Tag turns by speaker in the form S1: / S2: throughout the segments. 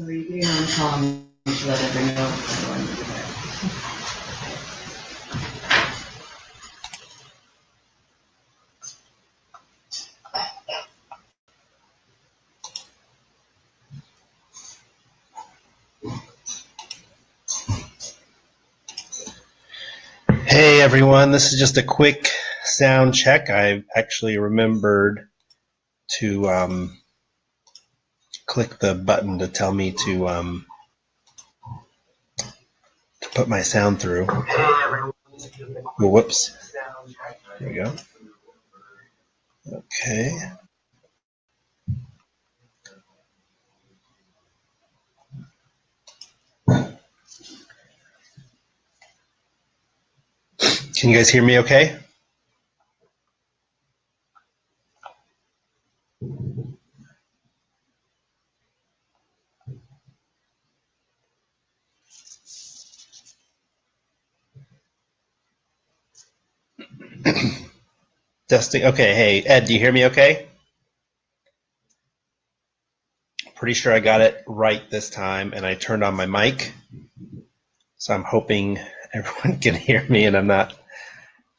S1: So you want to call them to let everyone know everyone do that.
S2: Hey everyone, this is just a quick sound check. I actually remembered to click the button to tell me to put my sound through. Oh, whoops. There we go. Okay. Can you guys hear me okay? Testing. Okay, hey, Ed, do you hear me okay? Pretty sure I got it right this time, and I turned on my mic. So I'm hoping everyone can hear me and I'm not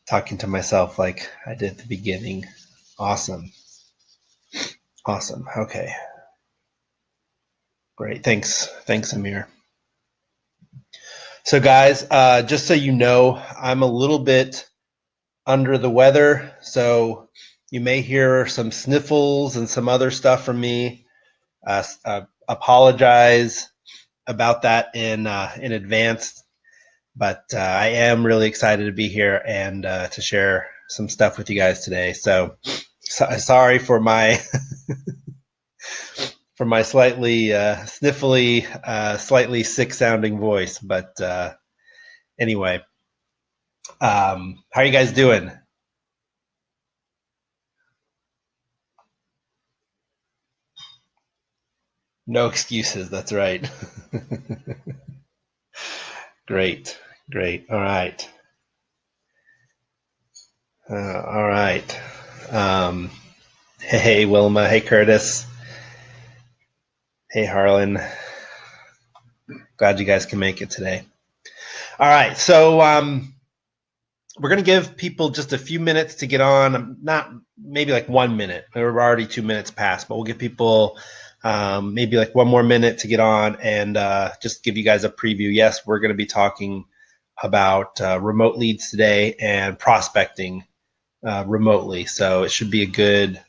S2: talking to myself like I did at the beginning. Awesome. Awesome. Okay. Great. Thanks. Thanks, Amir. So, guys, just so you know, I'm a little bit under the weather, so you may hear some sniffles and some other stuff from me. Apologize about that in advance, but I am really excited to be here and to share some stuff with you guys today. So sorry for my for my slightly sniffly, slightly sick-sounding voice, but anyway. How are you guys doing? No excuses. That's right. Great, great. All right. All right. Um, hey, Wilma. Hey, Curtis. Hey, Harlan. Glad you guys can make it today. All right. So we're going to give people just a few minutes to get on. Not maybe like 1 minute. We're already 2 minutes past, but we'll give people maybe like 1 more minute to get on and just give you guys a preview. Yes, we're going to be talking about remote leads today and prospecting remotely. So it should be a good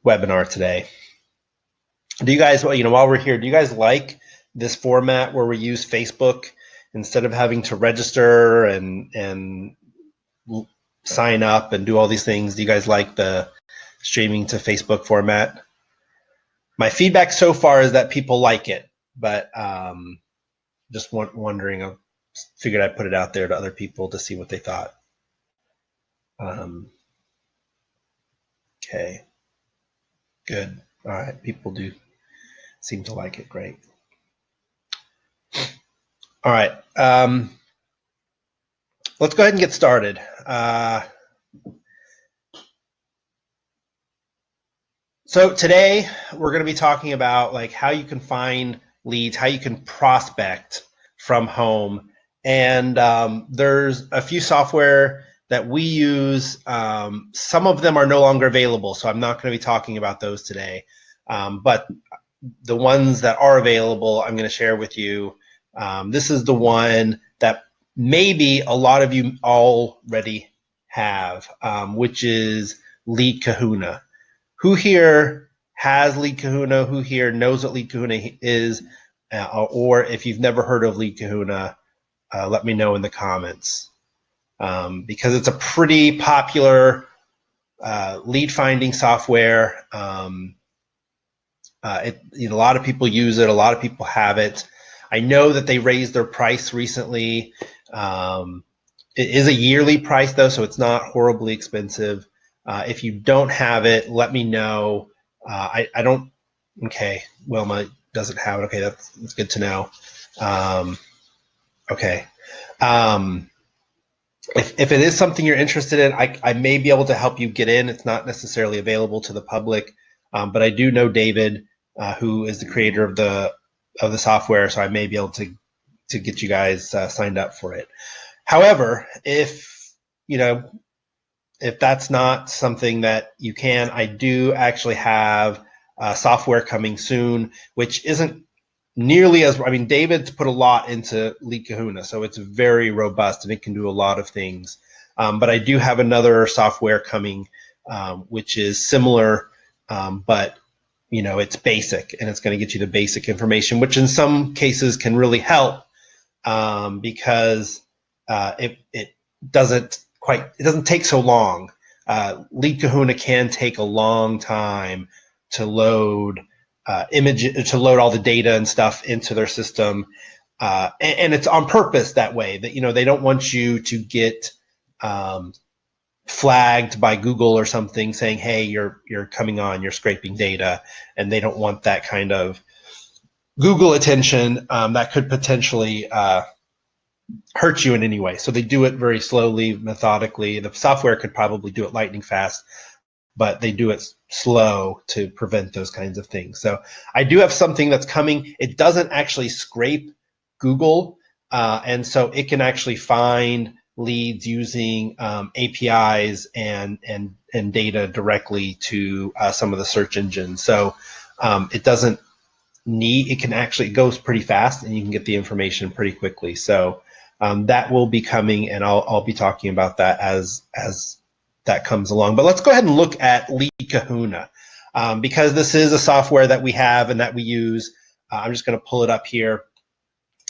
S2: webinar today. Do you guys, while we're here, do you guys like this format where we use Facebook instead of having to register and sign up and do all these things? Do you guys like the streaming to Facebook format? My feedback so far is that people like it, but just wondering. I figured I'd put it out there to other people to see what they thought. Okay, good. All right, people do seem to like it. Great. All right, let's go ahead and get started. So today we're going to be talking about like how you can find leads, how you can prospect from home, and there's a few software that we use. Some of them are no longer available, so I'm not going to be talking about those today. But the ones that are available, I'm going to share with you. This is the one that maybe a lot of you already have, which is Lead Kahuna. Who here has Lead Kahuna? Who here knows what Lead Kahuna is? Or if you've never heard of Lead Kahuna, let me know in the comments. Because it's a pretty popular lead finding software. A lot of people use it. A lot of people have it. I know that they raised their price recently. It is a yearly price though, so it's not horribly expensive. If you don't have it, let me know. I don't. Okay, Wilma doesn't have it. Okay, that's good to know. Okay. If it is something you're interested in, I may be able to help you get in. It's not necessarily available to the public. but I do know David, who is the creator of the software, so I may be able to get you guys signed up for it. However, if that's not something that you can, I do actually have software coming soon, which isn't nearly as, I mean, David's put a lot into Lead Kahuna, so it's very robust and it can do a lot of things. But I do have another software coming, which is similar, but it's basic, and it's going to get you the basic information, which in some cases can really help, because it doesn't take so long. Lead Kahuna can take a long time to load to load all the data and stuff into their system, and it's on purpose that way. That they don't want you to get flagged by Google or something saying, "Hey, you're coming on, you're scraping data," and they don't want that kind of Google attention that could potentially hurt you in any way. So they do it very slowly, methodically. The software could probably do it lightning fast, but they do it slow to prevent those kinds of things. So I do have something that's coming. It doesn't actually scrape Google, and so it can actually find leads using APIs and data directly to some of the search engines. So it doesn't need, it can actually, it goes pretty fast and you can get the information pretty quickly. So that will be coming, and I'll be talking about that as that comes along. But let's go ahead and look at Lead Kahuna, because this is a software that we have and that we use. I'm just going to pull it up here,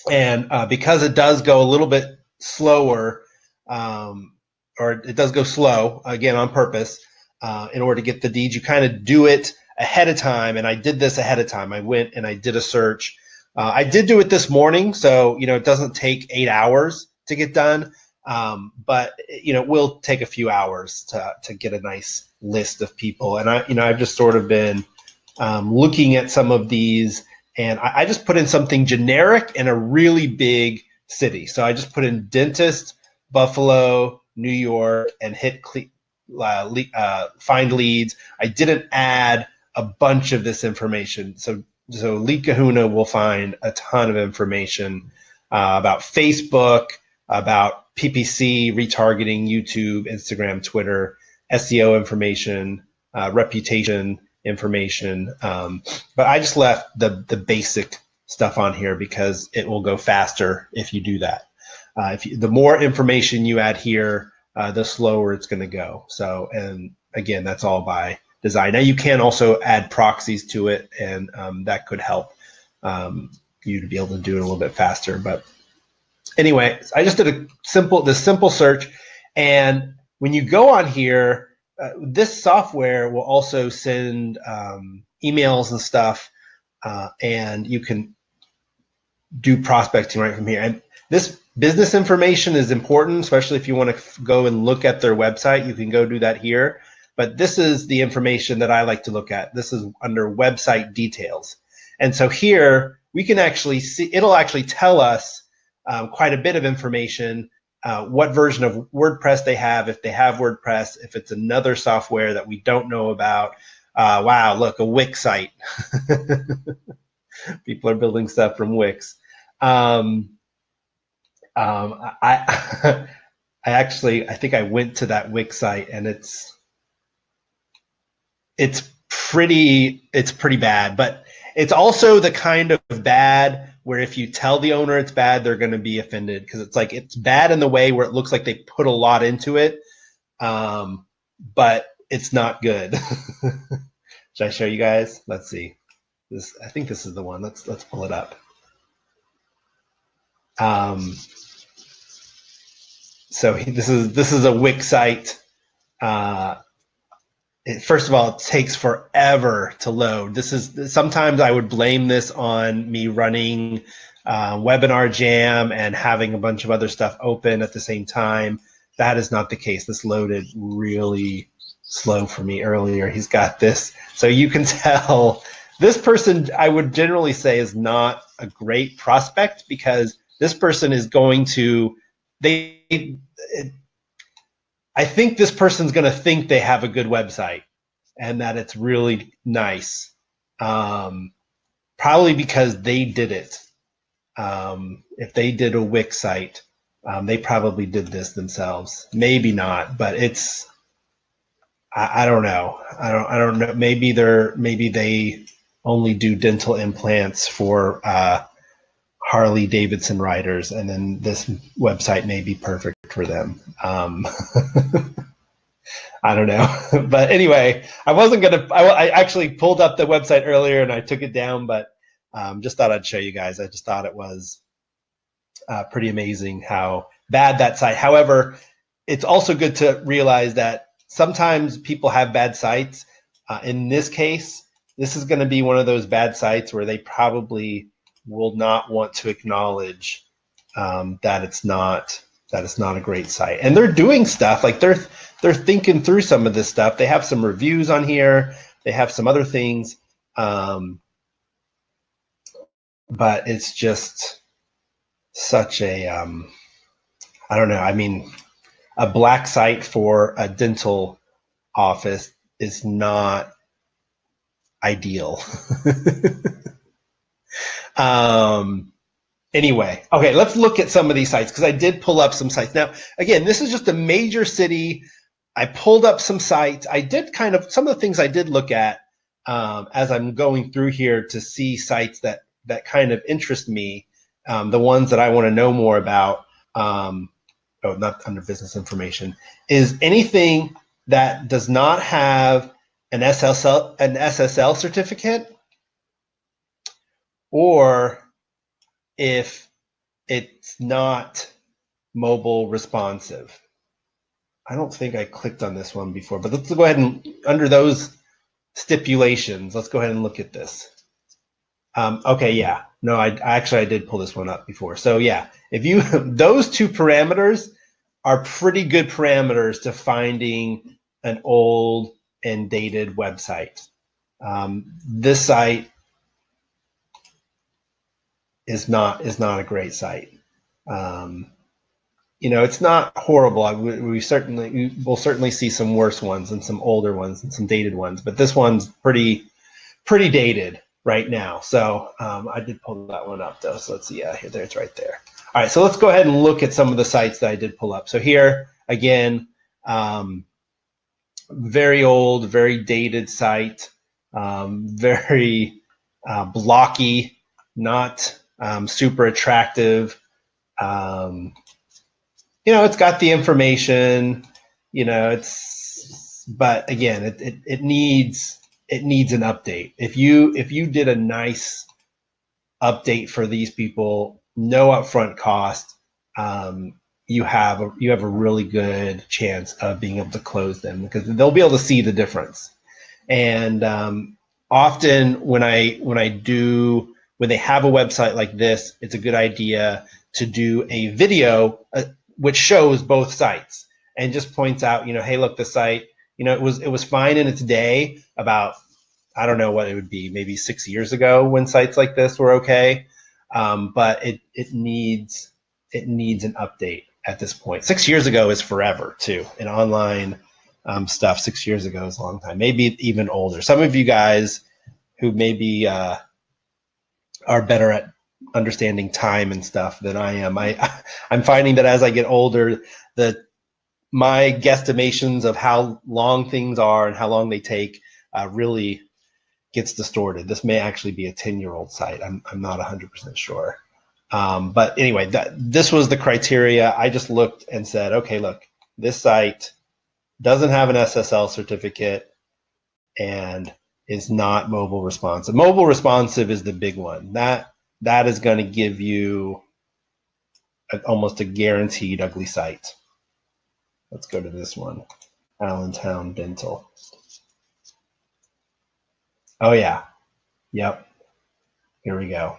S2: and because it does go a little bit slower, or it does go slow, again on purpose, in order to get the deeds, you kind of do it ahead of time, and I did this ahead of time. I went and I did a search. I did do it this morning, so it doesn't take 8 hours to get done, but it will take a few hours to get a nice list of people. And I've just sort of been looking at some of these, and I just put in something generic in a really big city. So I just put in dentist, Buffalo, New York, and hit find leads. I didn't add a bunch of this information. So Lead Kahuna will find a ton of information about Facebook, about PPC, retargeting, YouTube, Instagram, Twitter, SEO information, reputation information. But I just left the basic stuff on here because it will go faster if you do that. The more information you add here, the slower it's going to go. So, and again, that's all by design. Now you can also add proxies to it, and that could help you to be able to do it a little bit faster. But anyway, I just did this simple search, and when you go on here, this software will also send emails and stuff, and you can do prospecting right from here. And this business information is important, especially if you want to go and look at their website. You can go do that here. But this is the information that I like to look at. This is under website details. And so here we can actually see, it'll actually tell us quite a bit of information, what version of WordPress they have, if they have WordPress, if it's another software that we don't know about. Wow, look, a Wix site. People are building stuff from Wix. I think I went to that Wix site, and it's pretty bad, but it's also the kind of bad where if you tell the owner it's bad, they're going to be offended, because it's bad in the way where it looks like they put a lot into it, but it's not good. Should I show you guys? Let's see. I think this is the one. Let's pull it up. So this is a Wix site. First of all, it takes forever to load. Sometimes I would blame this on me running Webinar Jam and having a bunch of other stuff open at the same time. That is not the case. This loaded really slow for me earlier. He's got this. So you can tell this person, I would generally say, is not a great prospect, because this person is going to, I think this person's going to think they have a good website, and that it's really nice. Probably because they did it. If they did a Wix site, they probably did this themselves. Maybe not, but it's, I don't know. I don't know. Maybe they only do dental implants for Harley Davidson riders, and then this website may be perfect for them. I don't know. But anyway, I wasn't going to, I actually pulled up the website earlier and I took it down, but just thought I'd show you guys. I just thought it was pretty amazing how bad that site. However, it's also good to realize that sometimes people have bad sites. In this case, this is going to be one of those bad sites where they probably will not want to acknowledge that it's not a great site. And they're doing stuff like they're thinking through some of this stuff. They have some reviews on here. They have some other things, but it's just such a I don't know. I mean, a black site for a dental office is not ideal. Anyway, okay, let's look at some of these sites because I did pull up some sites. Now, again, this is just a major city. I pulled up some sites. I did kind of, some of the things I did look at as I'm going through here to see sites that kind of interest me, the ones that I want to know more about, not under business information, is anything that does not have an SSL certificate, or if it's not mobile responsive. I don't think I clicked on this one before, but let's go ahead and, under those stipulations, let's go ahead and look at this. Okay, yeah, no, I did pull this one up before. So yeah, if you, those two parameters are pretty good parameters to finding an old and dated website. This site is not a great site. You know, it's not horrible. We will certainly see some worse ones and some older ones and some dated ones, but this one's pretty dated right now. So I did pull that one up though. So let's see. Yeah, there it's right there. All right, so let's go ahead and look at some of the sites that I did pull up. So here again, very old, very dated site, very blocky, not super attractive. You know, it's got the information, you know, but again, it needs an update. If you did a nice update for these people, no upfront cost, you have a really good chance of being able to close them because they'll be able to see the difference. And often when they have a website like this, it's a good idea to do a video which shows both sites and just points out, you know, hey, look, the site, you know, it was fine in its day about, I don't know what it would be, maybe 6 years ago when sites like this were okay, but it needs an update at this point. 6 years ago is forever too. In online stuff, 6 years ago is a long time, maybe even older. Some of you guys who maybe are better at understanding time and stuff than I am. I'm finding that as I get older, that my guesstimations of how long things are and how long they take really gets distorted. This may actually be a 10-year-old site. I'm not 100% sure. But anyway, this was the criteria. I just looked and said, okay, look, this site doesn't have an SSL certificate and is not mobile responsive. Mobile responsive is the big one. That is going to give you almost a guaranteed ugly site. Let's go to this one, Allentown Dental. Oh yeah, yep, here we go.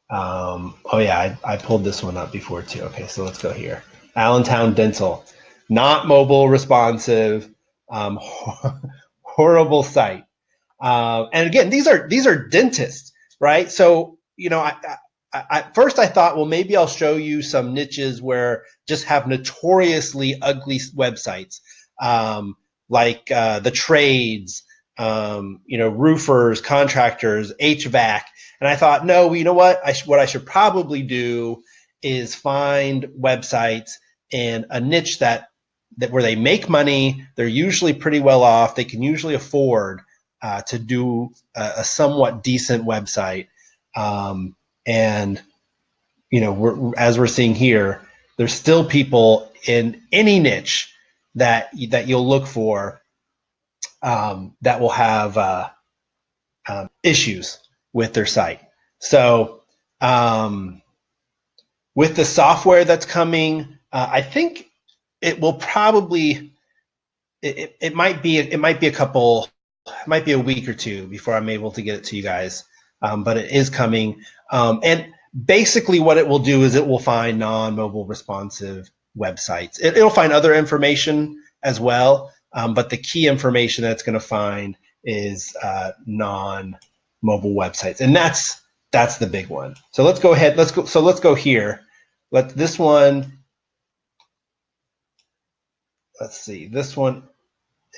S2: Oh yeah, I pulled this one up before too. Okay, so let's go here. Allentown Dental, not mobile responsive, horrible site. And again, these are dentists, right? So, you know, first I thought, well, maybe I'll show you some niches where just have notoriously ugly websites, like the trades, roofers, contractors, HVAC. And I thought, no, you know what? What I should probably do is find websites in a niche that where they make money. They're usually pretty well off. They can usually afford to do a somewhat decent website. And as we're seeing here, there's still people in any niche that you'll look for that will have issues with their site. So with the software that's coming, I think it will probably it might be a week or two before I'm able to get it to you guys, but it is coming. And basically what it will do is it will find non-mobile responsive websites. It'll find other information as well, but the key information that it's going to find is non-mobile websites, and that's the big one. So let's go ahead. Let's go here. This one. Let's see. This one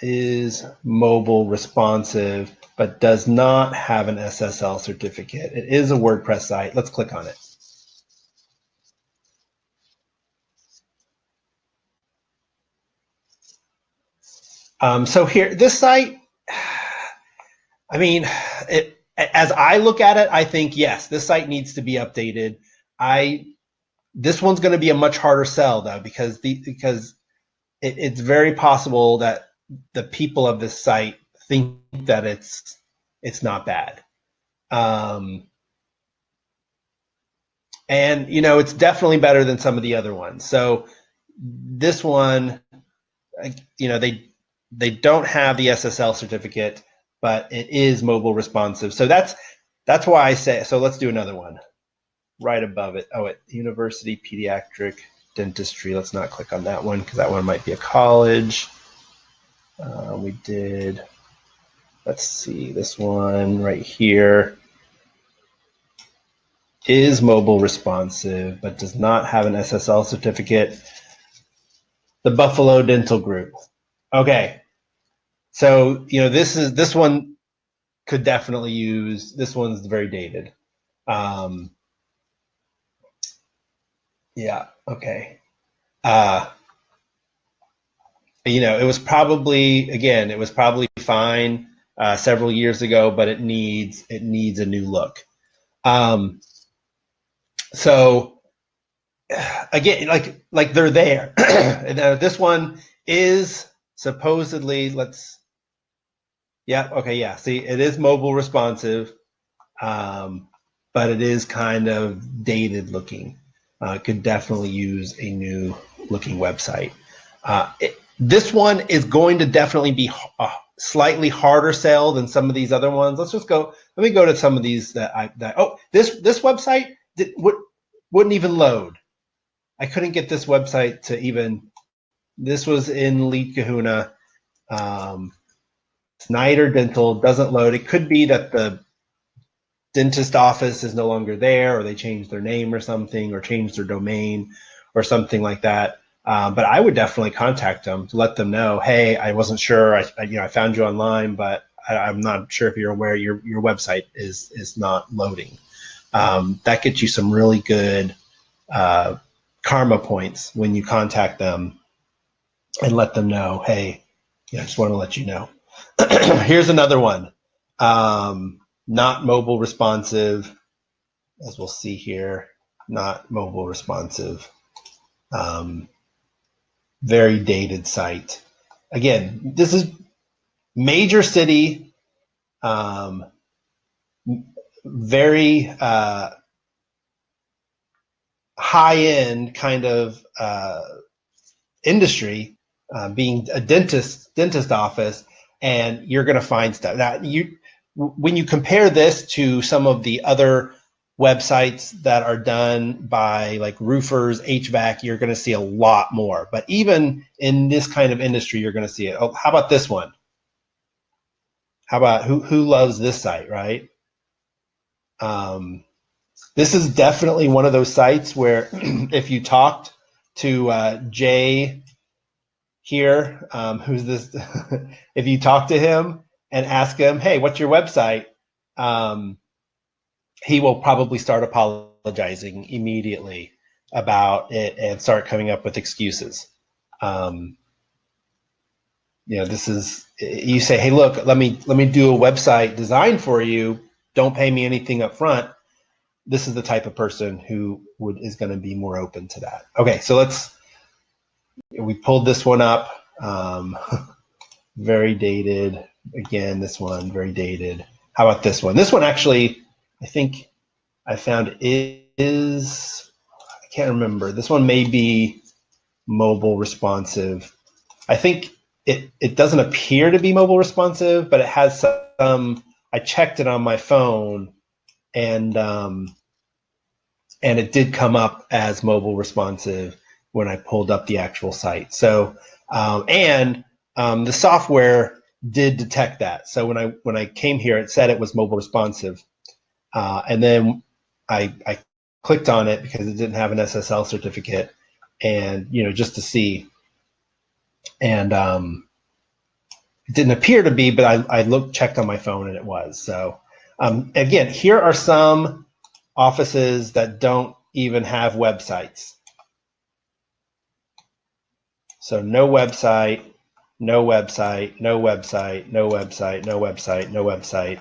S2: is mobile responsive, but does not have an SSL certificate. It is a WordPress site. Let's click on it. So here, this site, I mean, as I look at it, I think, yes, this site needs to be updated. This one's going to be a much harder sell, though, because it's very possible that the people of this site think that it's not bad. And it's definitely better than some of the other ones. So this one, they don't have the SSL certificate, but it is mobile responsive. So that's why I say, so let's do another one right above it. Oh, University Pediatric Dentistry. Let's not click on that one because that one might be a college. Let's see, this one right here is mobile responsive, but does not have an SSL certificate. The Buffalo Dental Group. Okay. So, this one could definitely use, this one's very dated. Yeah, okay. It was probably fine several years ago, but it needs a new look. So again, like they're there. This one is supposedly, see, it is mobile responsive, but it is kind of dated looking. Could definitely use a new looking website. This one is going to definitely be a slightly harder sell than some of these other ones. Let me go to some of these this website wouldn't even load. I couldn't get this website to even, this was in Lead Kahuna. Snyder Dental doesn't load. It could be that the dentist office is no longer there, or they changed their name or something, or changed their domain or something like that. But I would definitely contact them to let them know, hey, I wasn't sure. I found you online, but I'm not sure if you're aware your website is not loading. That gets you some really good karma points when you contact them and let them know, hey, I just want to let you know. Here's another one. Not mobile responsive, as we'll see here. Not mobile responsive. Very dated site. Again, this is major city, very high-end kind of industry, being a dentist office, and you're going to find stuff. Now, when you compare this to some of the other websites that are done by like roofers, HVAC, you're going to see a lot more. But even in this kind of industry, you're going to see it. Oh, how about this one? How about who loves this site, right? This is definitely one of those sites where if you talked to Jay here, who's this? If you talk to him and ask him, hey, what's your website? He will probably start apologizing immediately about it and start coming up with excuses. This is, you say, hey, look, let me do a website design for you. Don't pay me anything up front. This is the type of person who is going to be more open to that. Okay, so we pulled this one up. Very dated. Again, this one, very dated. How about this one? This one actually, I think I found is, I can't remember. This one may be mobile responsive. I think it doesn't appear to be mobile responsive, but it has some, I checked it on my phone, and it did come up as mobile responsive when I pulled up the actual site. So, the software did detect that. So when I came here, it said it was mobile responsive, and then I clicked on it because it didn't have an SSL certificate, and just to see, and it didn't appear to be, but I checked on my phone, and it was. So again, here are some offices that don't even have websites. So no website, no website, no website, no website, no website, no website,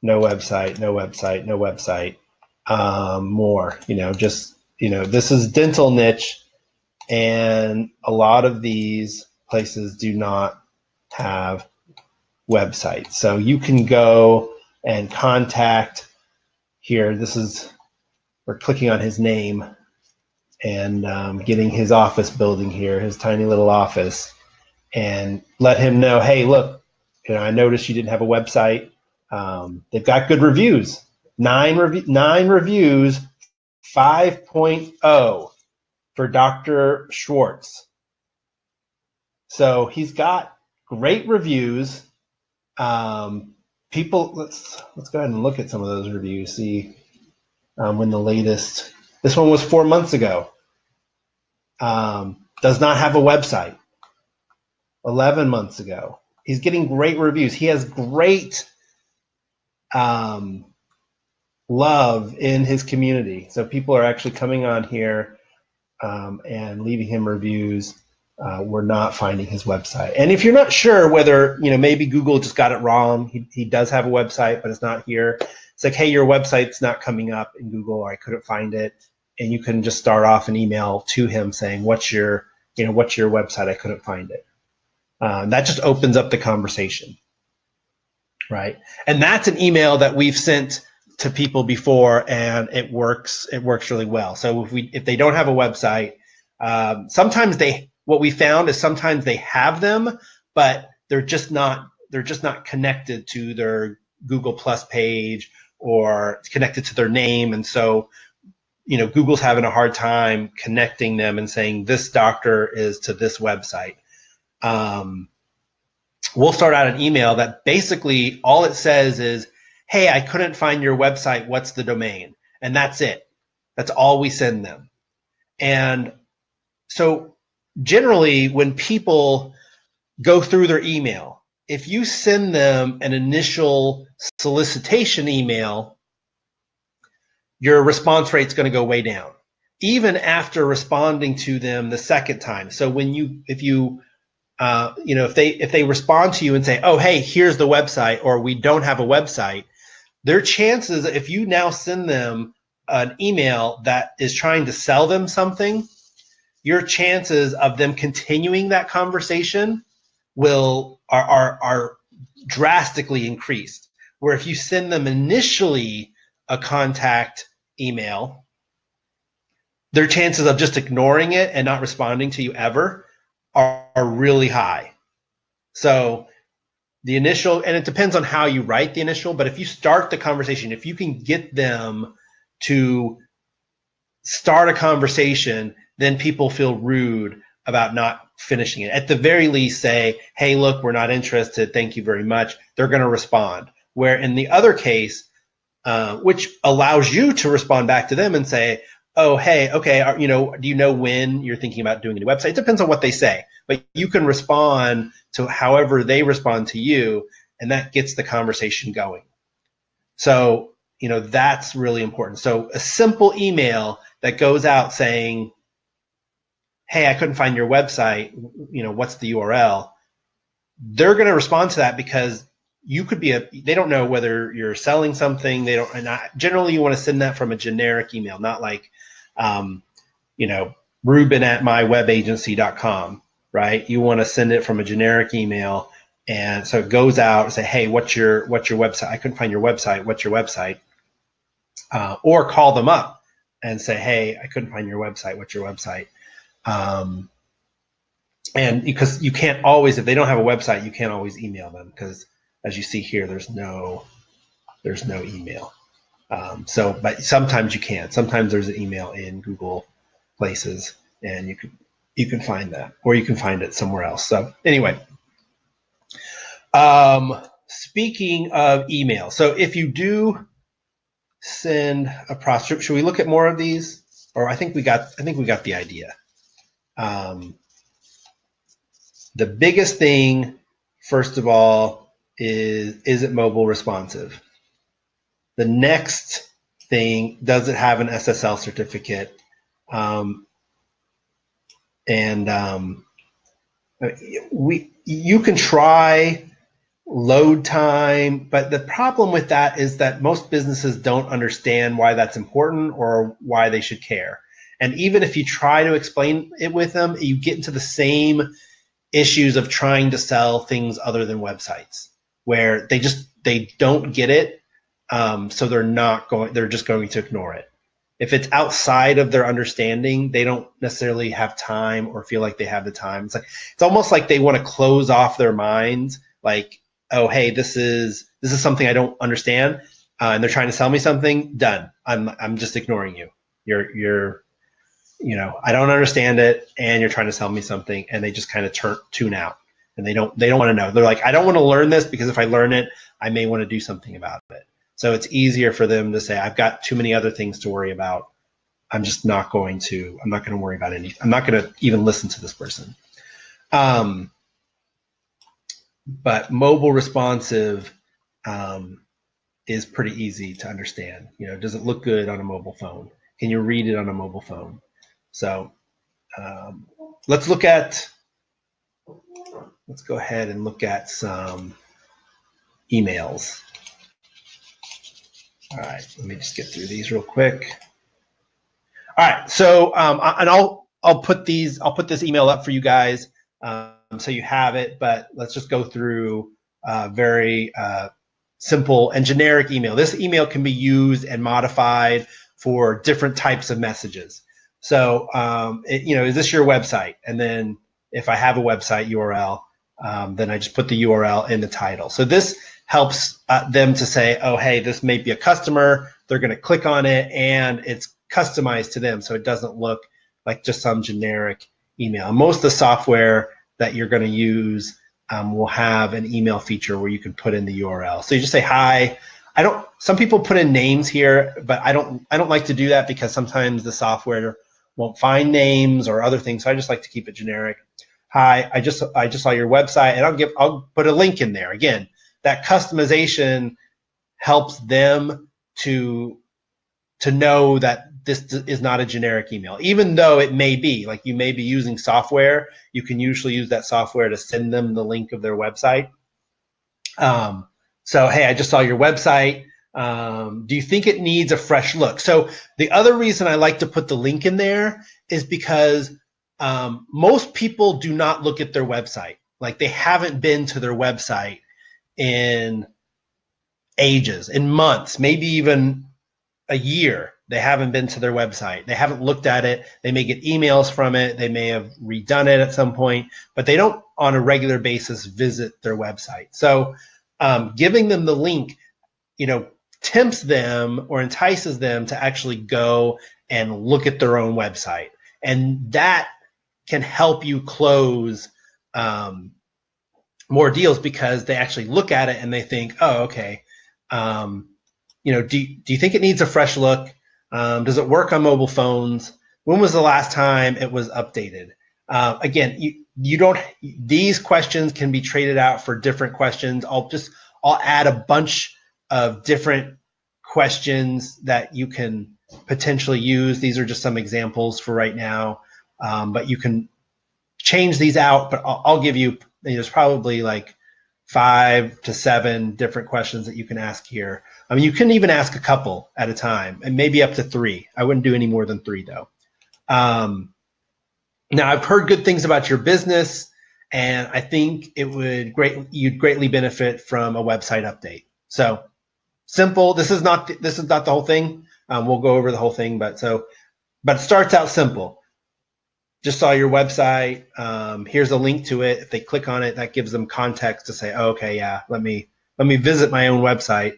S2: no website, no website, no website. More, this is dental niche, and a lot of these places do not have websites. So you can go and contact here. We're clicking on his name and getting his office building here, his tiny little office, and let him know, hey, look, I noticed you didn't have a website. They've got good reviews, 9 reviews, 5.0 for Dr. Schwartz. So he's got great reviews. People, let's go ahead and look at some of those reviews. See when the latest. This one was 4 months ago. Does not have a website. 11 months ago. He's getting great reviews. He has great love in his community. So people are actually coming on here and leaving him reviews. We're not finding his website. And if you're not sure whether, maybe Google just got it wrong, he does have a website, but it's not here. It's like, hey, your website's not coming up in Google, or I couldn't find it. And you can just start off an email to him saying, what's your website? I couldn't find it. That just opens up the conversation, right? And that's an email that we've sent to people before, and it works really well. So if they don't have a website, sometimes what we found is sometimes they have them, but they're just not connected to their Google Plus page or connected to their name. And so, Google's having a hard time connecting them and saying this doctor is to this website. We'll start out an email that basically all it says is, hey, I couldn't find your website. What's the domain? And that's it. That's all we send them. And so generally when people go through their email, if you send them an initial solicitation email, your response rate is going to go way down, even after responding to them the second time. So if they respond to you and say, oh, hey, here's the website, or we don't have a website, their chances, if you now send them an email that is trying to sell them something, your chances of them continuing that conversation are drastically increased. Where if you send them initially a contact email, their chances of just ignoring it and not responding to you ever are really high. So the initial, and it depends on how you write the initial, but if you start the conversation, if you can get them to start a conversation, then people feel rude about not finishing it. At the very least, say, hey, look, we're not interested. Thank you very much. They're going to respond. Where in the other case, which allows you to respond back to them and say, oh, hey, okay, do you know when you're thinking about doing a new website? It depends on what they say, but you can respond to however they respond to you and that gets the conversation going. So, that's really important. So a simple email that goes out saying, hey, I couldn't find your website, what's the URL? They're going to respond to that because you could be they don't know whether you're selling something. They don't, and generally you want to send that from a generic email, not like, Ruben@mywebagency.com, right? You want to send it from a generic email. And so it goes out and say, hey, what's your website? I couldn't find your website. What's your website? Or call them up and say, hey, I couldn't find your website. What's your website? And because you can't always, if they don't have a website, you can't always email them because, as you see here, there's no email. But sometimes you can. Sometimes there's an email in Google Places, and you can find that, or you can find it somewhere else. So anyway, speaking of email, so if you do send a prospect, should we look at more of these? Or I think we got the idea. The biggest thing, first of all, is it mobile responsive? The next thing, does it have an SSL certificate? You can try load time, but the problem with that is that most businesses don't understand why that's important or why they should care. And even if you try to explain it with them, you get into the same issues of trying to sell things other than websites, where they don't get it, so they're just going to ignore it. If it's outside of their understanding, they don't necessarily have time or feel like they have the time. It's almost like they want to close off their minds, like, oh, hey, this is something I don't understand, and they're trying to sell me something. Done. I'm just ignoring you. You're I don't understand it, and you're trying to sell me something, and they just kind of tune out, and they don't want to know. They're like, I don't want to learn this because if I learn it, I may want to do something about it. So it's easier for them to say, I've got too many other things to worry about. I'm not going to worry about anything. I'm not going to even listen to this person. But mobile responsive is pretty easy to understand. Does it look good on a mobile phone? Can you read it on a mobile phone? So let's go ahead and look at some emails. All right, let me just get through these real quick. All right, so and I'll put this email up for you guys so you have it. But let's just go through very simple and generic email. This email can be used and modified for different types of messages. So is this your website? And then if I have a website URL, then I just put the URL in the title. So this helps them to say, oh, hey, this may be a customer. They're going to click on it, and it's customized to them, so it doesn't look like just some generic email. Most of the software that you're going to use will have an email feature where you can put in the URL. So you just say, hi. Some people put in names here, but I don't like to do that because sometimes the software won't find names or other things. So I just like to keep it generic. Hi, I just saw your website, and I'll put a link in there. Again, that customization helps them to know that this is not a generic email, even though it may be. Like, you may be using software. You can usually use that software to send them the link of their website. So, hey, I just saw your website. Do you think it needs a fresh look? So the other reason I like to put the link in there is because most people do not look at their website. Like, they haven't been to their website in ages, in months, maybe even a year. They haven't been to their website. They haven't looked at it. They may get emails from it. They may have redone it at some point, but they don't on a regular basis visit their website. So giving them the link, tempts them or entices them to actually go and look at their own website. And that can help you close more deals because they actually look at it and they think, oh, okay, do you think it needs a fresh look? Does it work on mobile phones? When was the last time it was updated? Again, these questions can be traded out for different questions. I'll add a bunch of different questions that you can potentially use. These are just some examples for right now, but you can change these out. But I'll give you, there's probably like 5 to 7 different questions that you can ask here. I mean, you can even ask a couple at a time, and maybe up to 3. I wouldn't do any more than 3 though. Now, I've heard good things about your business, and I think you'd greatly benefit from a website update. So simple. This is not the whole thing. We'll go over the whole thing, but it starts out simple. Just saw your website. Here's a link to it. If they click on it, that gives them context to say, oh, okay, yeah, let me visit my own website.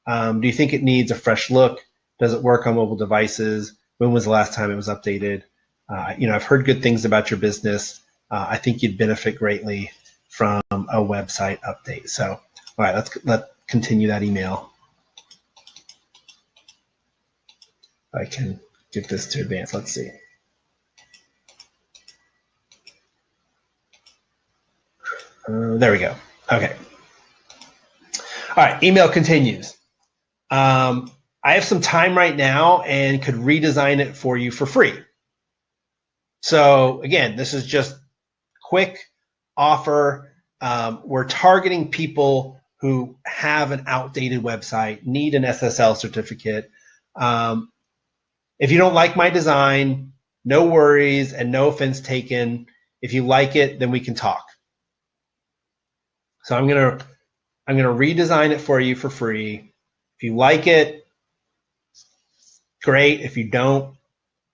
S2: Do you think it needs a fresh look? Does it work on mobile devices? When was the last time it was updated? I've heard good things about your business. I think you'd benefit greatly from a website update. So, all right, let's continue that email. I can get this to advance. Let's see. There we go. Okay. All right, email continues. I have some time right now and could redesign it for you for free. So again, this is just quick offer. We're targeting people who have an outdated website, need an SSL certificate. If you don't like my design, no worries and no offense taken. If you like it, then we can talk. So I'm gonna redesign it for you for free. If you like it, great. If you don't,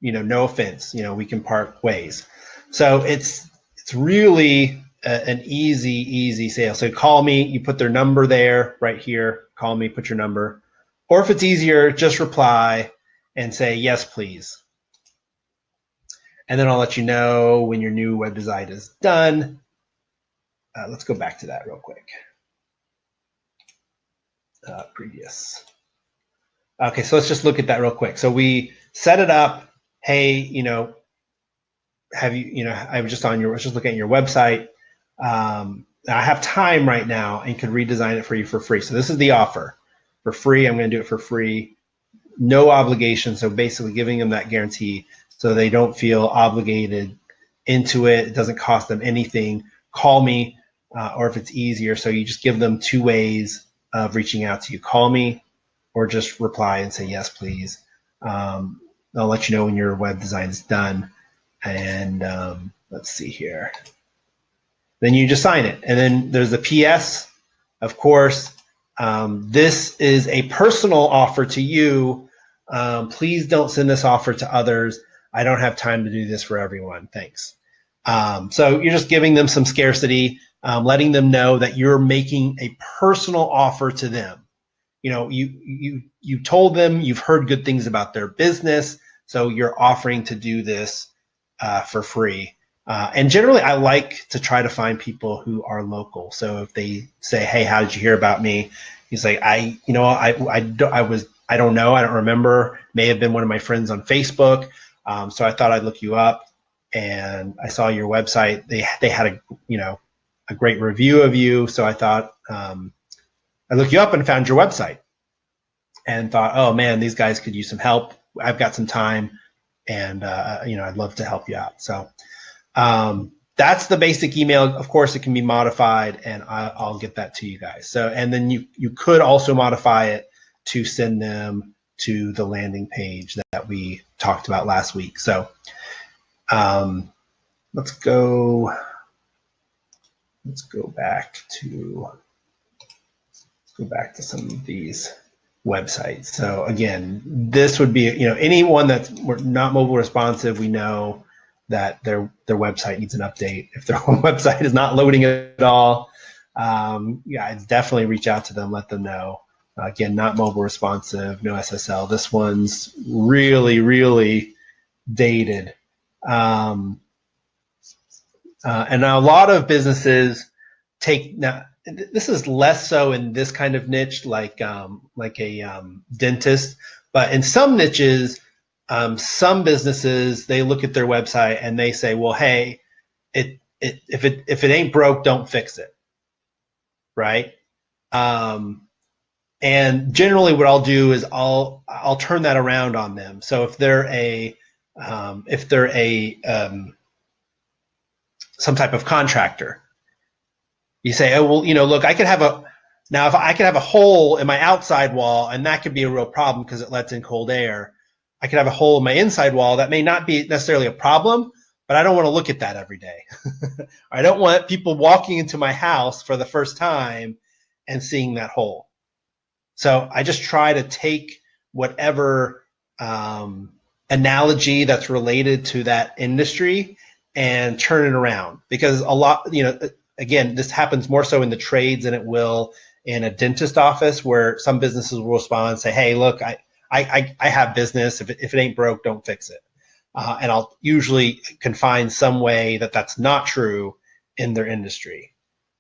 S2: no offense. We can part ways. So it's really an easy sale. So call me. You put their number there, right here. Call me. Put your number. Or if it's easier, just reply and say yes, please. And then I'll let you know when your new web design is done. Let's go back to that real quick. Previous. Okay, so let's just look at that real quick. So we set it up. Hey, I was just looking at your website. I have time right now and could redesign it for you for free. So this is the offer. For free, I'm going to do it for free. No obligation. So basically giving them that guarantee so they don't feel obligated into it. It doesn't cost them anything. Call me, or if it's easier, so you just give them 2 ways of reaching out to you. Call me or just reply and say, yes, please. I'll let you know when your web design is done. And let's see here. Then you just sign it. And then there's a PS, of course. This is a personal offer to you. Please don't send this offer to others. I don't have time to do this for everyone. Thanks. So you're just giving them some scarcity, letting them know that you're making a personal offer to them. You told them you've heard good things about their business, so you're offering to do this for free. And generally, I like to try to find people who are local. So if they say, "Hey, how did you hear about me?" You say, "I don't know. I don't remember. May have been one of my friends on Facebook. So I thought I'd look you up, and I saw your website. They had a great review of you. So I thought I looked you up and found your website, and thought, oh man, these guys could use some help. I've got some time, and I'd love to help you out." So that's the basic email. Of course, it can be modified, and I'll get that to you guys. So, and then you could also modify it to send them to the landing page that we talked about last week. So let's go back to some of these websites. So again, this would be, anyone that's not mobile responsive, we know that their website needs an update. If their website is not loading at all, I'd definitely reach out to them, let them know. Again, not mobile responsive, no SSL. This one's really, really dated. And now a lot of businesses now this is less so in this kind of niche, like a dentist, but in some niches, some businesses, they look at their website and they say, well, hey, if it ain't broke, don't fix it, right? And generally what I'll do is I'll turn that around on them. So if they're some type of contractor, you say, oh, well, look, if I could have a hole in my outside wall, and that could be a real problem because it lets in cold air. I could have a hole in my inside wall that may not be necessarily a problem, but I don't want to look at that every day. I don't want people walking into my house for the first time and seeing that hole. So I just try to take whatever analogy that's related to that industry and turn it around, because a lot, again, this happens more so in the trades than it will in a dentist office, where some businesses will respond and say, hey, look, I have business. If it ain't broke, don't fix it. And I'll usually can find some way that that's not true in their industry.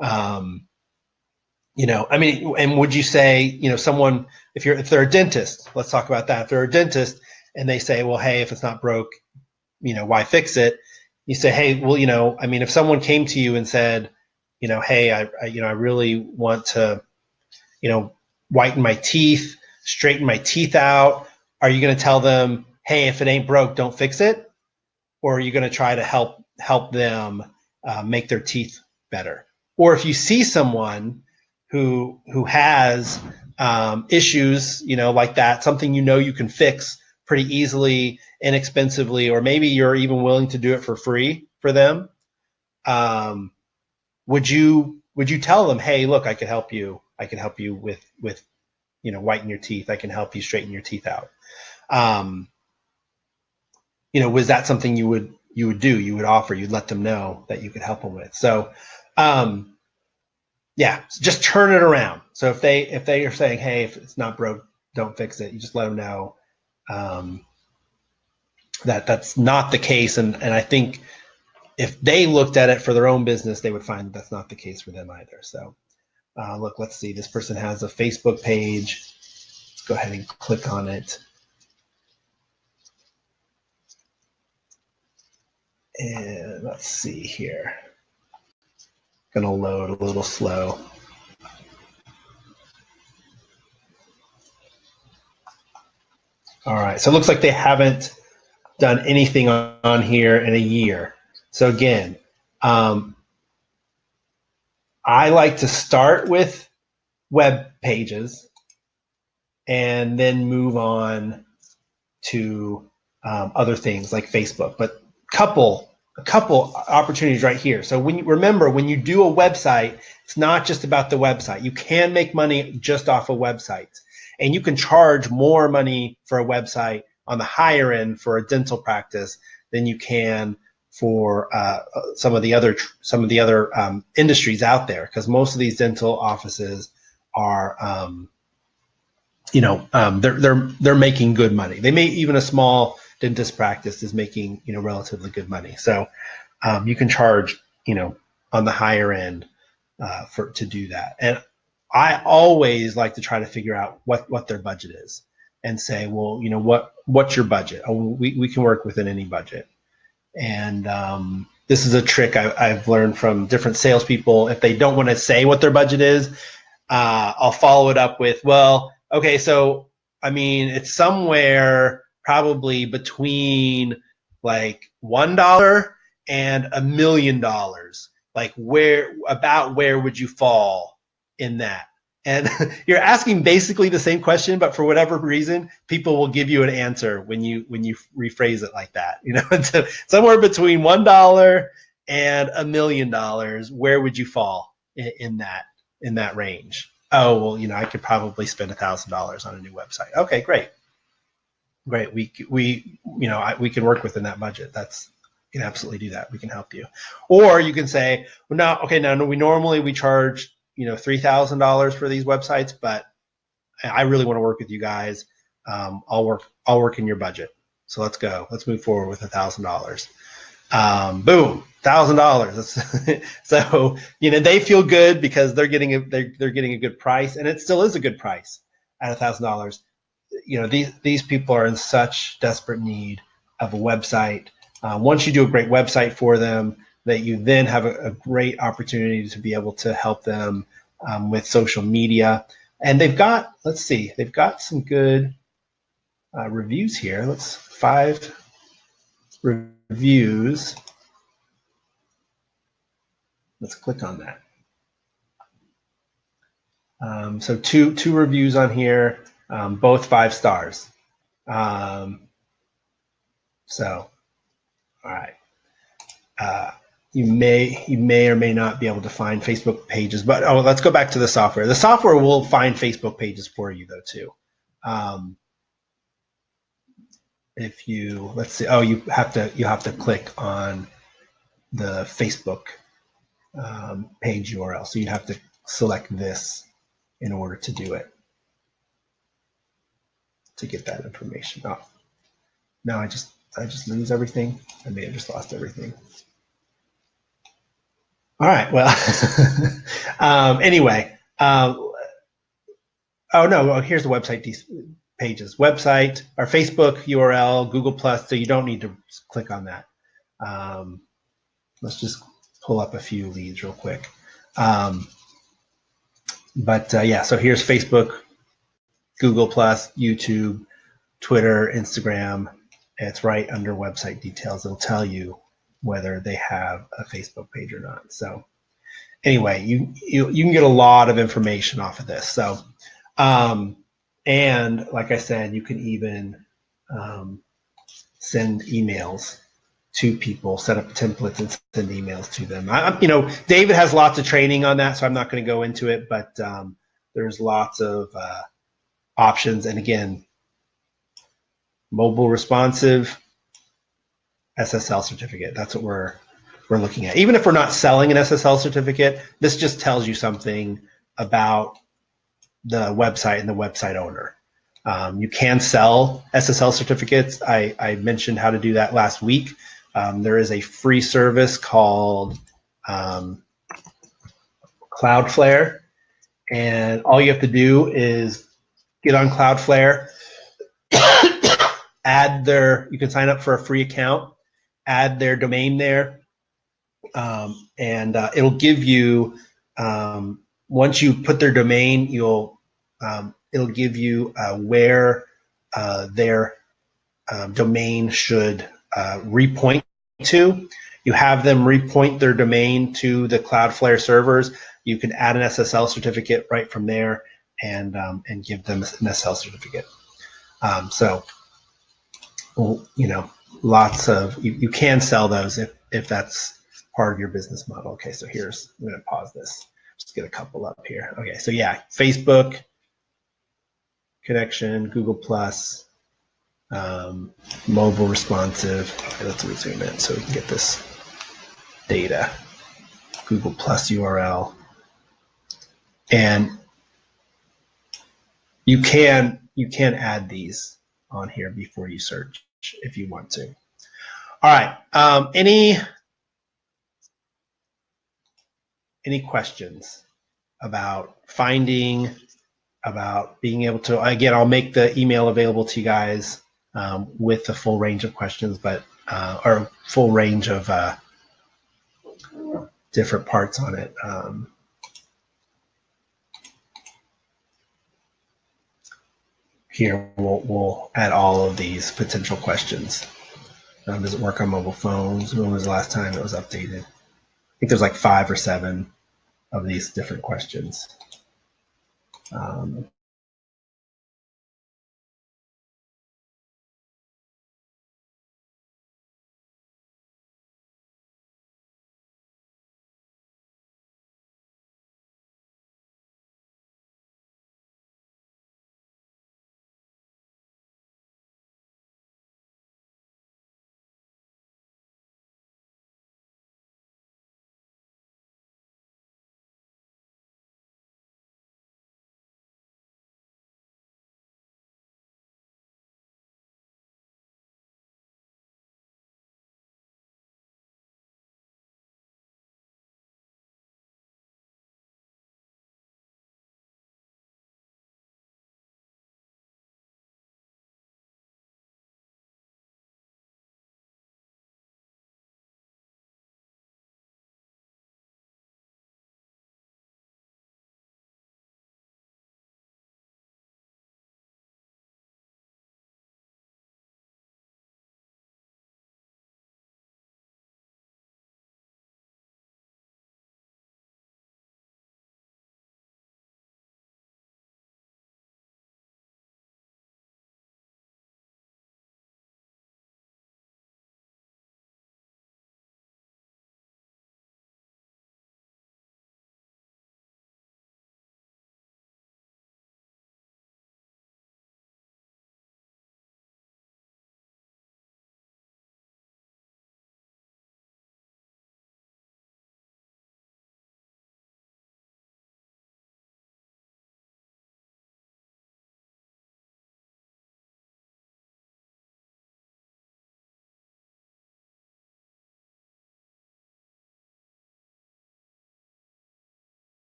S2: And would you say, someone, if they're a dentist, let's talk about that. If they're a dentist and they say, well, hey, if it's not broke, why fix it? You say, hey, well, if someone came to you and said, hey, I really want to, whiten my teeth, straighten my teeth out. Are you going to tell them, hey, if it ain't broke, don't fix it? Or are you going to try to help them make their teeth better? Or if you see someone who has issues, like that, something you can fix pretty easily, inexpensively, or maybe you're even willing to do it for free for them, would you tell them, hey, look, I can help you with whiten your teeth. I can help you straighten your teeth out. Was that something you would do? You would offer? You'd let them know that you could help them with. So, just turn it around. So if they are saying, hey, if it's not broke, don't fix it, you just let them know that that's not the case. And I think if they looked at it for their own business, they would find that that's not the case for them either. So look, let's see. This person has a Facebook page. Let's go ahead and click on it. And let's see here. Gonna load a little slow. All right, so it looks like they haven't done anything on here in a year. So again, I like to start with web pages and then move on to other things like Facebook. But a couple opportunities right here. So when you do a website, it's not just about the website. You can make money just off of websites, and you can charge more money for a website on the higher end for a dental practice than you can for some of the other industries out there, because most of these dental offices are they're making good money. They may, even a small dentist practice is making relatively good money. So you can charge on the higher end to do that. And I always like to try to figure out what their budget is and say, well, what's your budget? Oh, we can work within any budget. And this is a trick I've learned from different salespeople. If they don't want to say what their budget is, I'll follow it up with, well, okay, so it's somewhere probably between like $1 and $1 million. Like where would you fall in that? And you're asking basically the same question, but for whatever reason, people will give you an answer when you rephrase it like that. So somewhere between $1 and $1 million, where would you fall in that range? Oh, well, I could probably spend $1,000 on a new website. Okay, great. We can work within that budget. You can absolutely do that. We can help you. Or you can say, well, no, we normally charge $3,000 for these websites, but I really want to work with you guys. I'll work in your budget. So let's go. Let's move forward with $1,000. Boom, $1,000. So they feel good because they're getting a good price, and it still is a good price at $1,000. These people are in such desperate need of a website. Once you do a great website for them, that you then have a great opportunity to be able to help them with social media. And they've got, let's see, they've got some good reviews here. 5 reviews. Let's click on that. So two reviews on here, both 5 stars. So, all right. You may or may not be able to find Facebook pages, but let's go back to the software. The software will find Facebook pages for you though too. If you, let's see, you have to click on the Facebook page URL. So you'd have to select this in order to do it, to get that information. Oh, now I just lose everything. I may have just lost everything. All right, well, anyway, oh no, here's the website pages. Website, our Facebook URL, Google Plus, so you don't need to click on that. Let's just pull up a few leads real quick. Yeah, so here's Facebook, Google Plus, YouTube, Twitter, Instagram. It's right under website details. It'll tell you whether they have a Facebook page or not. So anyway, you can get a lot of information off of this. So, and like I said, you can even send emails to people, set up templates and send emails to them. David has lots of training on that, so I'm not going to go into it, but there's lots of options. And again, mobile responsive SSL certificate. That's what we're looking at. Even if we're not selling an SSL certificate, this just tells you something about the website and the website owner. You can sell SSL certificates. I mentioned how to do that last week. There is a free service called Cloudflare, and all you have to do is get on Cloudflare, you can sign up for a free account, add their domain there, and it'll give you, once you put their domain, it'll give you where their domain should repoint to. You have them repoint their domain to the Cloudflare servers. You can add an SSL certificate right from there and give them an SSL certificate. So, lots of, you can sell those if that's part of your business model. Okay, so I'm going to pause this. Just get a couple up here. Okay, so yeah, Facebook connection, Google Plus, mobile responsive. Okay, let's resume it so we can get this data. Google Plus URL, and you can add these on here before you search if you want to. All right. Any questions about finding, about being able to? Again, I'll make the email available to you guys with the full range of questions, or full range of different parts on it. Here, we'll add all of these potential questions. Does it work on mobile phones? When was the last time it was updated? I think there's like 5 or 7 of these different questions.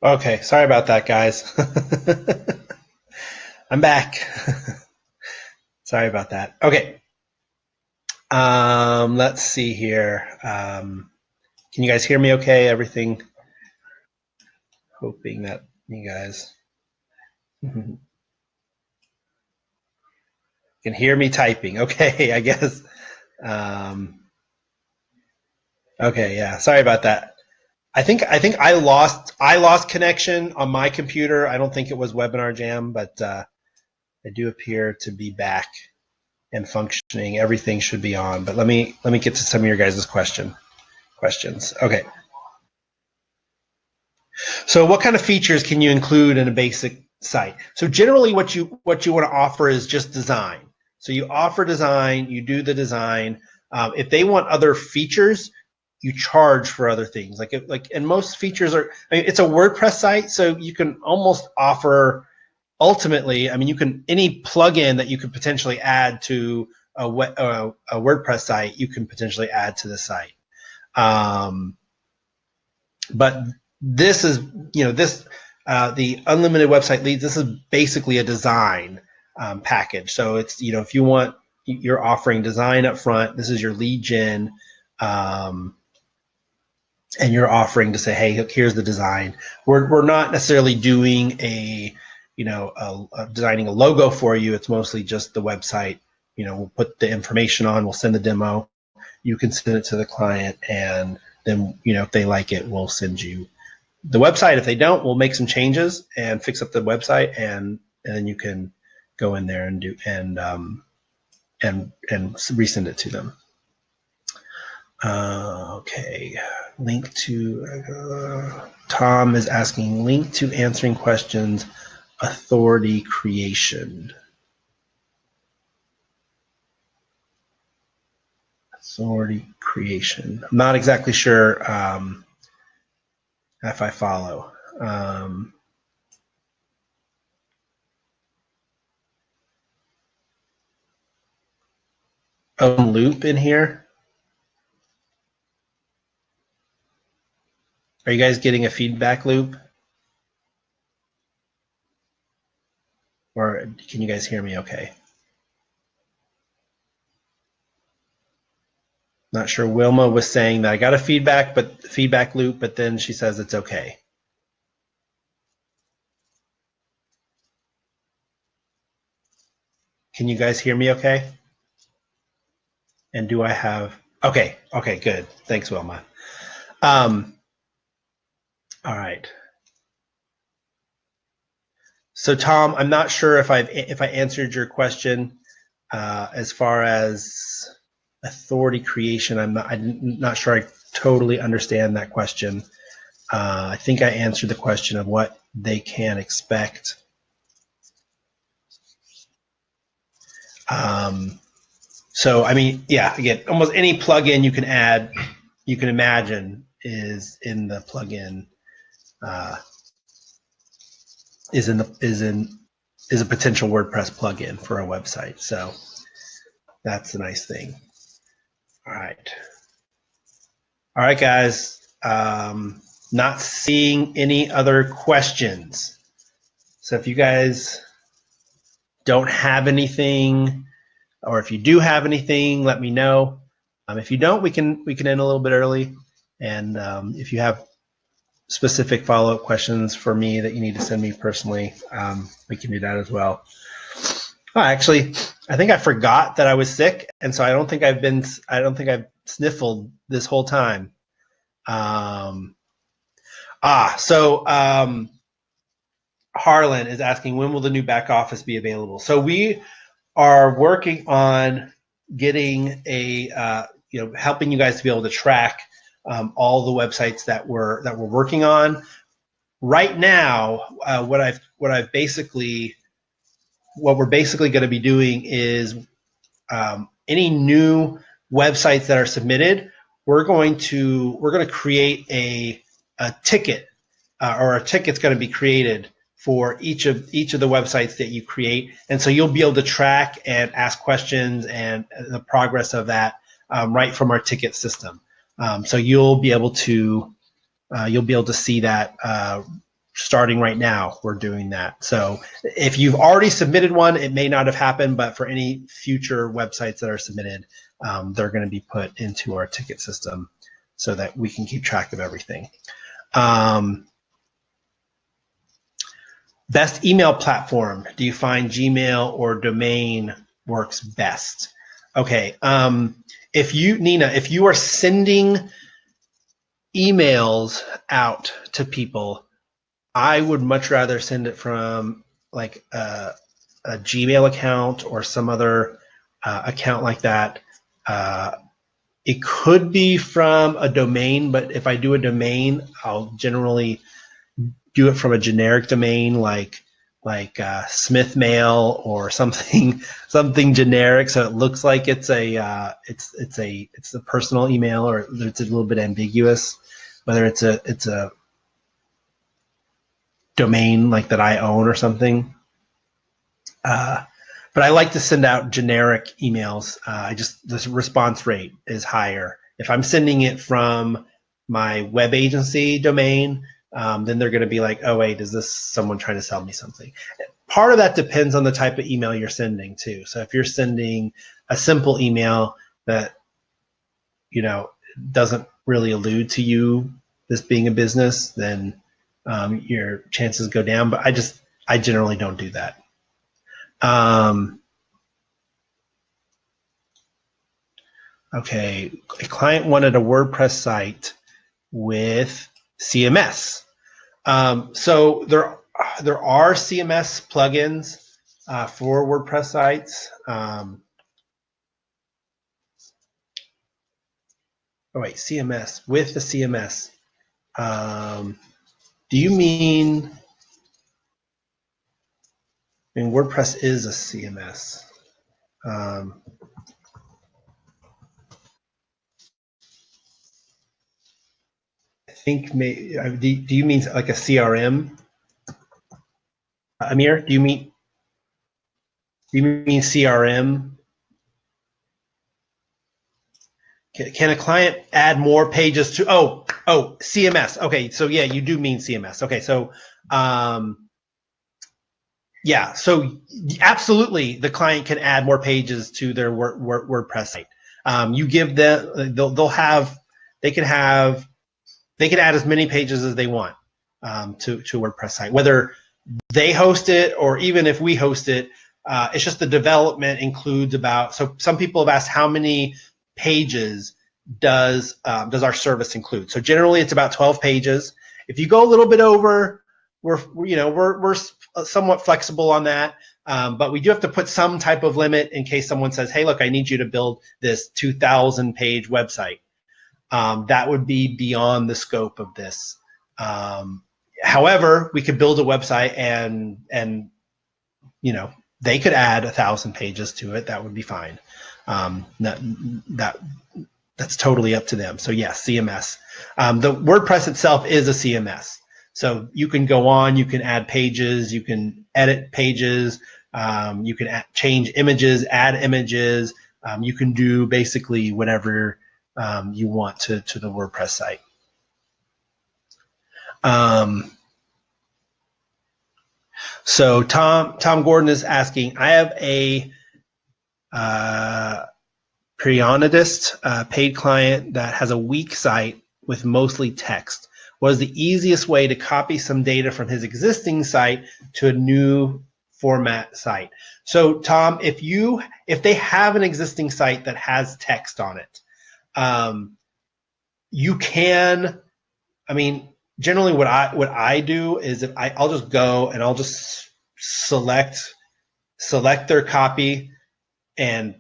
S2: Okay, sorry about that, guys. I'm back. Sorry about that. Okay. Let's see here. Can you guys hear me okay? Everything, hoping that you guys can hear me typing. Okay, I guess. Um, okay, yeah. Sorry about that. I lost connection on my computer. I don't think it was Webinar Jam, but I do appear to be back and functioning. Everything should be on. But let me get to some of your guys' questions. Okay. So what kind of features can you include in a basic site? So generally what you want to offer is just design. So you offer design, you do the design. If they want other features, you charge for other things. And most features are, I mean, it's a WordPress site, so you can almost offer ultimately, I mean, you can, any plugin that you could potentially add to a WordPress site, you can potentially add to the site. But this is, the unlimited website leads, this is basically a design package. So it's, if you want, you're offering design up front, this is your lead gen, and you're offering to say, hey, here's the design. We're not necessarily doing designing a logo for you. It's mostly just the website. We'll put the information on, we'll send the demo, you can send it to the client, and then, if they like it, we'll send you the website. If they don't, we'll make some changes and fix up the website, and then you can go in there and do and resend it to them. Okay, link to Tom is asking, link to answering questions, authority creation. Authority creation. I'm not exactly sure if I follow. Loop in here. Are you guys getting a feedback loop? Or can you guys hear me okay? Not sure. Wilma was saying that I got a feedback loop, but then she says it's okay. Can you guys hear me okay? And do I have, okay, good. Thanks, Wilma. All right. So Tom, I'm not sure if I answered your question as far as authority creation. I'm not sure I totally understand that question. I think I answered the question of what they can expect. So, I mean, yeah, again, almost any plugin you can add, you can imagine is in the plugin, is a potential WordPress plugin for a website. So that's the nice thing. All right, guys. Not seeing any other questions. So if you guys don't have anything, or if you do have anything, let me know. If you don't, we can end a little bit early. And if you have specific follow-up questions for me that you need to send me personally, we can do that as well. Oh, actually, I think I forgot that I was sick, and so I don't think I've sniffled this whole time. Harlan is asking, when will the new back office be available? So we are working on getting helping you guys to be able to track all the websites that we're working on. Right now, what we're basically going to be doing is any new websites that are submitted, we're going to create a ticket, or a ticket's going to be created for each of the websites that you create, and so you'll be able to track and ask questions and the progress of that right from our ticket system. So you'll be able to see that starting right now, we're doing that. So if you've already submitted one, it may not have happened, but for any future websites that are submitted, they're going to be put into our ticket system so that we can keep track of everything. Best email platform. Do you find Gmail or domain works best? Okay. Nina, if you are sending emails out to people, I would much rather send it from like a Gmail account or some other account like that. It could be from a domain, but if I do a domain, I'll generally do it from a generic domain like Smith Mail or something generic, so it looks like it's a personal email, or it's a little bit ambiguous whether it's a domain like that I own or something. But I like to send out generic emails. The response rate is higher if I'm sending it from my web agency domain. Then they're going to be like, oh wait, is this someone trying to sell me something? Part of that depends on the type of email you're sending too. So if you're sending a simple email that doesn't really allude to you this being a business, then your chances go down. But I generally don't do that. Okay, a client wanted a WordPress site with CMS. So there are CMS plugins for WordPress sites. CMS with the CMS. Do you mean? I mean, WordPress is a CMS. I think do you mean like a CRM? Amir, do you mean CRM? Can a client add more pages to? Oh, CMS. Okay, so yeah, you do mean CMS. Okay, so yeah, so absolutely, the client can add more pages to their WordPress site. You give them, they can add as many pages as they want to a WordPress site, whether they host it or even if we host it. It's just the development includes so some people have asked how many pages does our service include. So generally it's about 12 pages. If you go a little bit over, we're somewhat flexible on that, but we do have to put some type of limit in case someone says, hey, look, I need you to build this 2,000 page website. That would be beyond the scope of this. However, we could build a website and they could add 1,000 pages to it. That would be fine. That's totally up to them. So yes, CMS. The WordPress itself is a CMS. So you can go on, you can add pages, you can edit pages, you can change images, add images. You can do basically whatever you want to the WordPress site. So Tom Gordon is asking, I have a periodist paid client that has a weak site with mostly text. What is the easiest way to copy some data from his existing site to a new format site? So Tom, if they have an existing site that has text on it, you can, generally what I do is I'll just go and I'll just select their copy and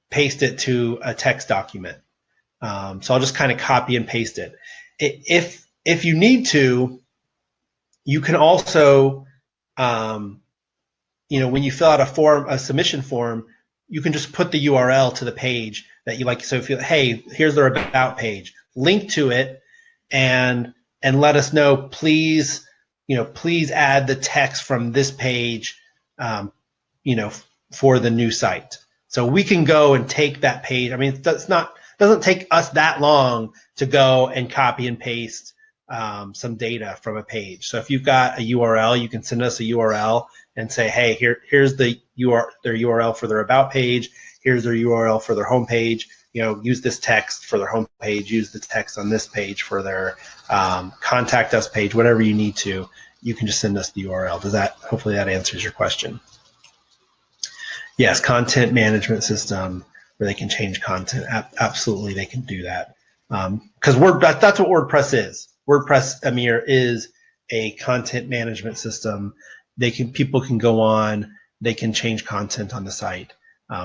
S2: paste it to a text document. So I'll just kind of copy and paste it. If you need to, you can also, when you fill out a submission form, you can just put the URL to the page that you like. So if hey, here's their about page, link to it, and let us know, please add the text from this page, for the new site. So we can go and take that page. It doesn't take us that long to go and copy and paste some data from a page. So if you've got a URL, you can send us a URL and say, hey, here's their URL for their about page. Here's their URL for their home page. Use this text for their home page. Use the text on this page for their contact us page. Whatever you need to, you can just send us the URL. Hopefully that answers your question. Yes, content management system where they can change content. Absolutely, they can do that. Because that's what WordPress is. WordPress, Amir, is a content management system. People can go on, they can change content on the site,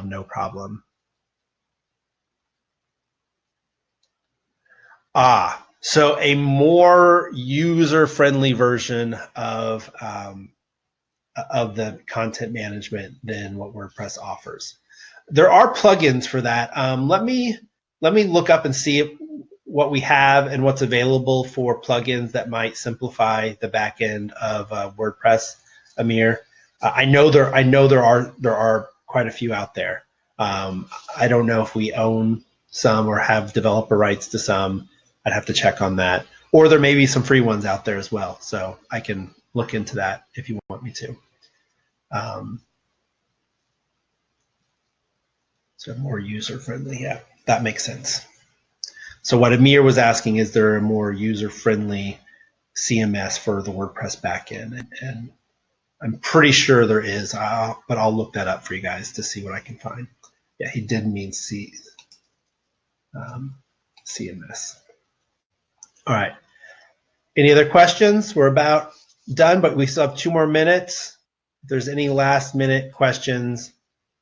S2: no problem. So a more user-friendly version of the content management than what WordPress offers. There are plugins for that. Let me look up and see what we have and what's available for plugins that might simplify the back end of WordPress, Amir. I know there are quite a few out there. I don't know if we own some or have developer rights to some. I'd have to check on that. Or there may be some free ones out there as well. So I can look into that if you want me to. So more user-friendly, yeah, that makes sense. So what Amir was asking, is there a more user-friendly CMS for the WordPress backend? And I'm pretty sure there is, but I'll look that up for you guys to see what I can find. Yeah, he did mean CMS. All right. Any other questions? We're about done, but we still have 2 more minutes. If there's any last-minute questions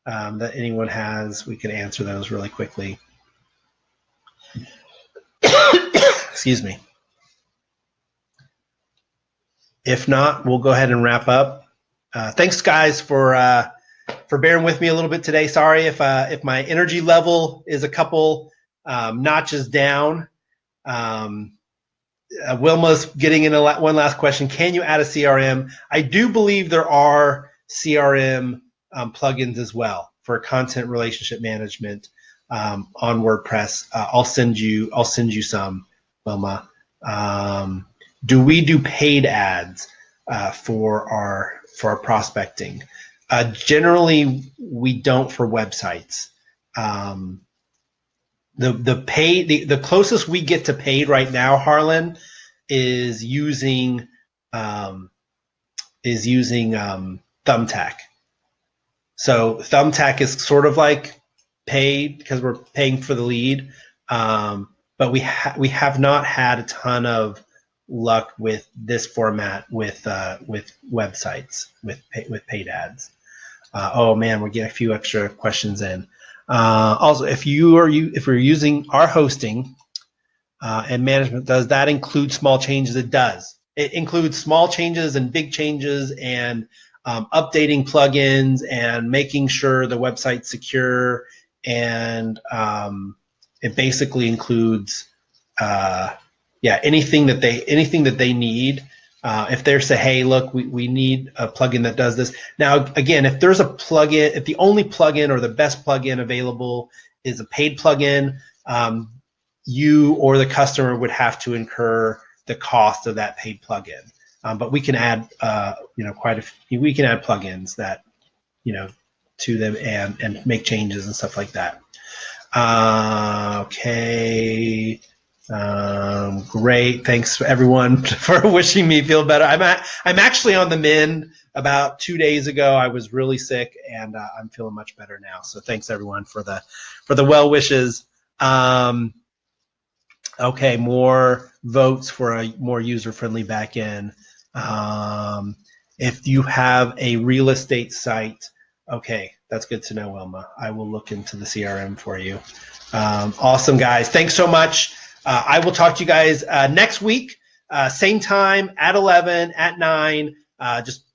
S2: that anyone has, we can answer those really quickly. Excuse me. If not, we'll go ahead and wrap up. Thanks, guys, for bearing with me a little bit today. Sorry if my energy level is a couple notches down. Wilma's getting in one last question. Can you add a CRM? I do believe there are CRM plugins as well for content relationship management on WordPress. I'll send you some, Wilma. Do we do paid ads for our prospecting? Generally, we don't for websites. The closest we get to paid right now, Harlan, is using Thumbtack. So Thumbtack is sort of like paid because we're paying for the lead, but we have not had a ton of luck with this format with websites with paid ads. Oh man, we're getting a few extra questions in. Also, if we're using our hosting and management, does that include small changes? It does. It includes small changes and big changes and updating plugins and making sure the website's secure. And it basically includes anything that they need. If they say, hey, look, we need a plugin that does this. Now, again, if there's a plugin, if the only plugin or the best plugin available is a paid plugin, you or the customer would have to incur the cost of that paid plugin. But we can add, we can add plugins that, to them and make changes and stuff like that. Okay. Great. Thanks everyone for wishing me feel better. I'm actually on the mend. About 2 days ago, I was really sick, and I'm feeling much better now. So thanks everyone for the well wishes. Okay, more votes for a more user-friendly backend. If you have a real estate site, okay, that's good to know, Wilma. I will look into the CRM for you. Awesome, guys. Thanks so much. I will talk to you guys next week, same time at 11, at 9. Just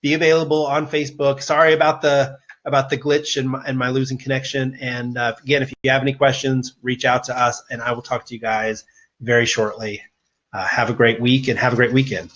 S2: be available on Facebook. Sorry about the glitch and my losing connection. And again, if you have any questions, reach out to us, and I will talk to you guys very shortly. Have a great week and have a great weekend.